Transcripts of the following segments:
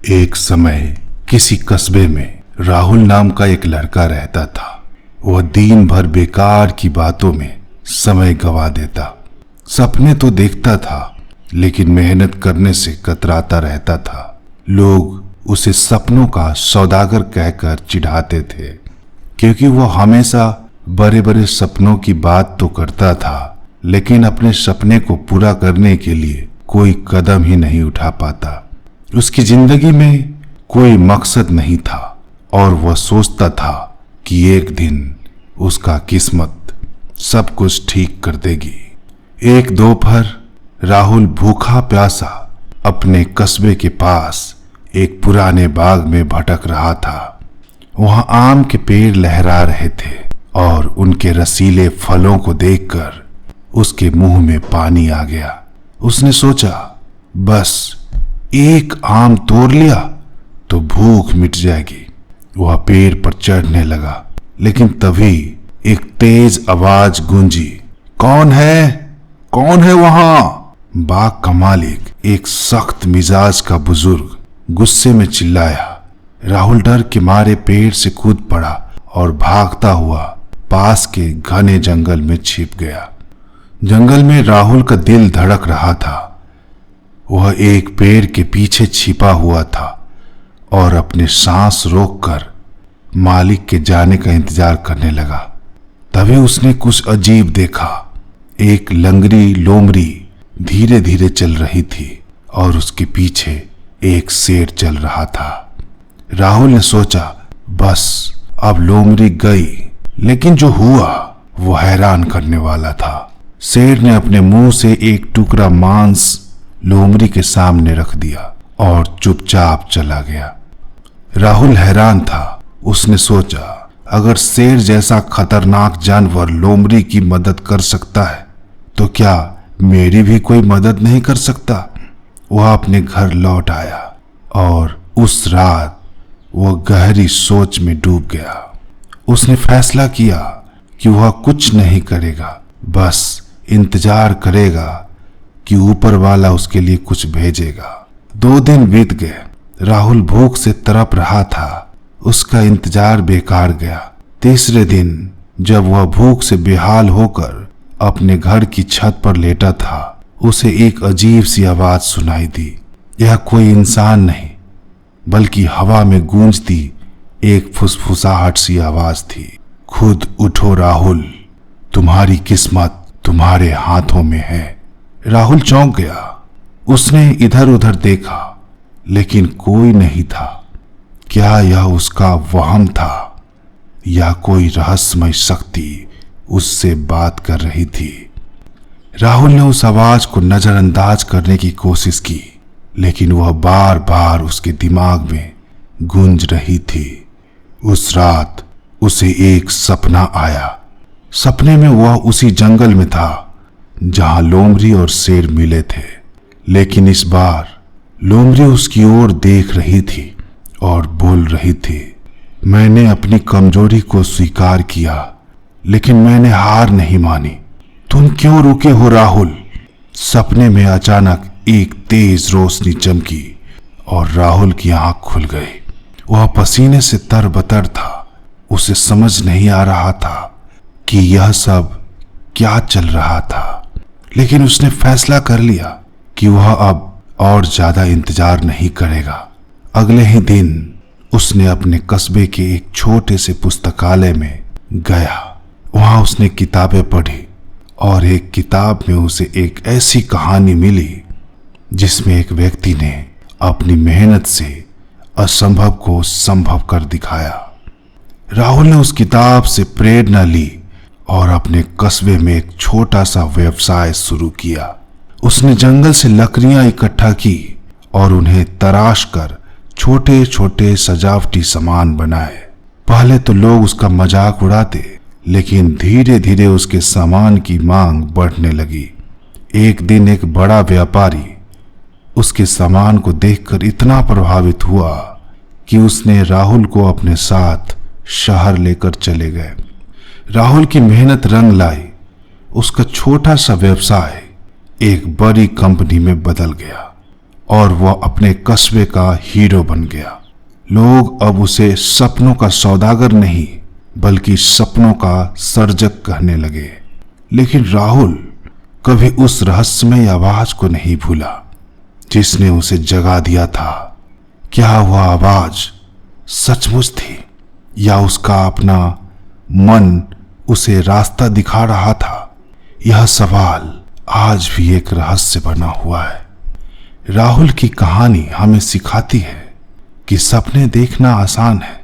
एक समय किसी कस्बे में राहुल नाम का एक लड़का रहता था। वह दिन भर बेकार की बातों में समय गवा देता। सपने तो देखता था लेकिन मेहनत करने से कतराता रहता था। लोग उसे सपनों का सौदागर कहकर चिढ़ाते थे क्योंकि वह हमेशा बड़े बड़े सपनों की बात तो करता था लेकिन अपने सपने को पूरा करने के लिए कोई कदम ही नहीं उठा पाता। उसकी जिंदगी में कोई मकसद नहीं था और वह सोचता था कि एक दिन उसका किस्मत सब कुछ ठीक कर देगी। एक दोपहर राहुल भूखा प्यासा अपने कस्बे के पास एक पुराने बाग में भटक रहा था। वहां आम के पेड़ लहरा रहे थे और उनके रसीले फलों को देखकर उसके मुंह में पानी आ गया। उसने सोचा बस एक आम तोड़ लिया तो भूख मिट जाएगी। वह पेड़ पर चढ़ने लगा लेकिन तभी एक तेज आवाज गूंजी, कौन है? कौन है वहां? बाग का मालिक, एक सख्त मिजाज का बुजुर्ग, गुस्से में चिल्लाया। राहुल डर के मारे पेड़ से कूद पड़ा और भागता हुआ पास के घने जंगल में छिप गया। जंगल में राहुल का दिल धड़क रहा था। वह एक पेड़ के पीछे छिपा हुआ था और अपने सांस रोककर मालिक के जाने का इंतजार करने लगा। तभी उसने कुछ अजीब देखा। एक लंगड़ी लोमड़ी धीरे धीरे चल रही थी और उसके पीछे एक शेर चल रहा था। राहुल ने सोचा बस अब लोमड़ी गई, लेकिन जो हुआ वो हैरान करने वाला था। शेर ने अपने मुंह से एक टुकड़ा मांस लोमड़ी के सामने रख दिया और चुपचाप चला गया। राहुल हैरान था। उसने सोचा अगर शेर जैसा खतरनाक जानवर लोमड़ी की मदद कर सकता है तो क्या मेरी भी कोई मदद नहीं कर सकता? वह अपने घर लौट आया और उस रात वह गहरी सोच में डूब गया। उसने फैसला किया कि वह कुछ नहीं करेगा, बस इंतजार करेगा कि ऊपर वाला उसके लिए कुछ भेजेगा। 2 दिन बीत गए। राहुल भूख से तड़प रहा था। उसका इंतजार बेकार गया। तीसरे दिन जब वह भूख से बेहाल होकर अपने घर की छत पर लेटा था, उसे एक अजीब सी आवाज सुनाई दी। यह कोई इंसान नहीं बल्कि हवा में गूंजती एक फुसफुसाहट सी आवाज थी, खुद उठो राहुल, तुम्हारी किस्मत तुम्हारे हाथों में है। राहुल चौंक गया। उसने इधर उधर देखा लेकिन कोई नहीं था। क्या यह उसका वहम था या कोई रहस्यमय शक्ति उससे बात कर रही थी? राहुल ने उस आवाज को नजरअंदाज करने की कोशिश की लेकिन वह बार बार उसके दिमाग में गूंज रही थी। उस रात उसे एक सपना आया। सपने में वह उसी जंगल में था जहां लोमड़ी और शेर मिले थे, लेकिन इस बार लोमड़ी उसकी ओर देख रही थी और बोल रही थी, मैंने अपनी कमजोरी को स्वीकार किया लेकिन मैंने हार नहीं मानी। तुम क्यों रुके हो राहुल? सपने में अचानक एक तेज रोशनी चमकी और राहुल की आंख खुल गई। वह पसीने से तरबतर था। उसे समझ नहीं आ रहा था कि यह सब क्या चल रहा था, लेकिन उसने फैसला कर लिया कि वह अब और ज्यादा इंतजार नहीं करेगा। अगले ही दिन उसने अपने कस्बे के एक छोटे से पुस्तकालय में गया। वहां उसने किताबें पढ़ी और एक किताब में उसे एक ऐसी कहानी मिली जिसमें एक व्यक्ति ने अपनी मेहनत से असंभव को संभव कर दिखाया। राहुल ने उस किताब से प्रेरणा ली और अपने कस्बे में एक छोटा सा व्यवसाय शुरू किया। उसने जंगल से लकड़ियां इकट्ठा की और उन्हें तराश कर छोटे छोटे सजावटी सामान बनाए। पहले तो लोग उसका मजाक उड़ाते लेकिन धीरे धीरे उसके सामान की मांग बढ़ने लगी। एक दिन एक बड़ा व्यापारी उसके सामान को देखकर इतना प्रभावित हुआ कि उसने राहुल को अपने साथ शहर लेकर चले गए। राहुल की मेहनत रंग लाई। उसका छोटा सा व्यवसाय एक बड़ी कंपनी में बदल गया। और वह अपने कस्बे का हीरो बन गया। लोग अब उसे सपनों का सौदागर नहीं बल्कि सपनों का सर्जक कहने लगे। लेकिन राहुल कभी उस रहस्यमय आवाज को नहीं भूला जिसने उसे जगा दिया था। क्या वह आवाज सचमुच थी या उसका अपना मन उसे रास्ता दिखा रहा था? यह सवाल आज भी एक रहस्य बना हुआ है। राहुल की कहानी हमें सिखाती है कि सपने देखना आसान है,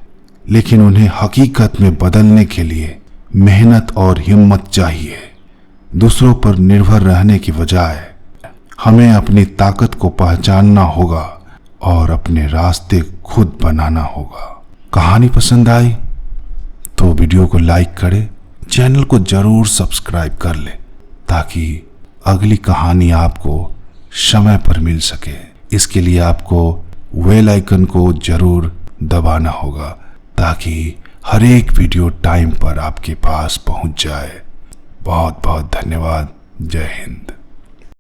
लेकिन उन्हें हकीकत में बदलने के लिए मेहनत और हिम्मत चाहिए। दूसरों पर निर्भर रहने की बजाय हमें अपनी ताकत को पहचानना होगा और अपने रास्ते खुद बनाना होगा। कहानी पसंद आई तो वीडियो को लाइक करें, चैनल को जरूर सब्सक्राइब कर ले ताकि अगली कहानी आपको समय पर मिल सके। इसके लिए आपको बेल आइकन को जरूर दबाना होगा ताकि हर एक वीडियो टाइम पर आपके पास पहुंच जाए। बहुत बहुत धन्यवाद। जय हिंद।